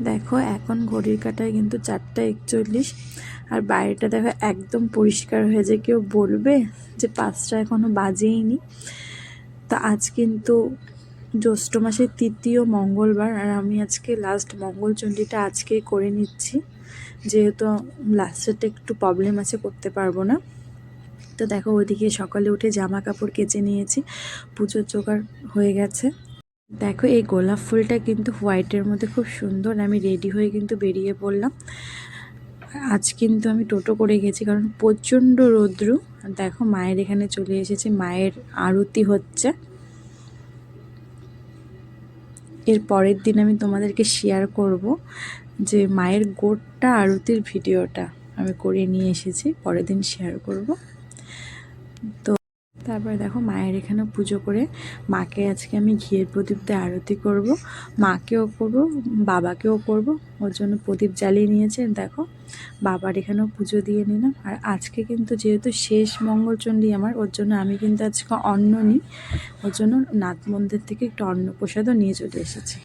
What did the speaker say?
দেখো এখন ঘড়ির কাঁটায় কিন্তু 4:41, আর বাইরেটা দেখো একদম পরিষ্কার হয়ে যায়। কেউ বলবে যে 5টা এখনো বাজেইনি। তা আজ কিন্তু জ্যৈষ্ঠ মাসের 3য় মঙ্গলবার, আর আমি আজকে লাস্ট মঙ্গলচণ্ডীটা আজকেই করে নিচ্ছি, যেহেতু লাস্টেরটা একটু প্রবলেম আছে, করতে পারবো না। তো দেখো ওইদিকে সকালে উঠে জামা কাপড় কেচে নিয়েছি, পুজোর জোগাড় হয়ে গেছে। দেখো এই গোলাপ ফুলটা কিন্তু হোয়াইটের মধ্যে খুব সুন্দর। আমি রেডি হয়ে কিন্তু বেরিয়ে পড়লাম। আজ কিন্তু আমি টোটো করে গেছি, কারণ প্রচণ্ড রৌদ্র। দেখো মায়ের এখানে চলে এসেছি, মায়ের আরতি হচ্ছে। এর পরের দিন আমি তোমাদেরকে শেয়ার করব যে মায়ের গোটটা আরতির ভিডিওটা আমি করে নিয়ে এসেছি, পরের দিন শেয়ার করব। তো তারপরে দেখো মায়ের এখানে পুজো করে মাকে আজকে আমি ঘিয়ের প্রদীপ দিয়ে আরতি করব, মাকেও করব, বাবাকেও করব। ওর জন্য প্রদীপ জ্বালিয়ে নিয়েছে। দেখো বাবার এখানেও পুজো দিয়ে নিলাম। আর আজকে কিন্তু যেহেতু শেষ মঙ্গলচণ্ডী আমার, ওর জন্য আমি কিন্তু আজকে অন্ন নিই। ওর জন্য নাথ মন্দির থেকে একটু অন্ন প্রসাদও নিয়ে চলে এসেছি।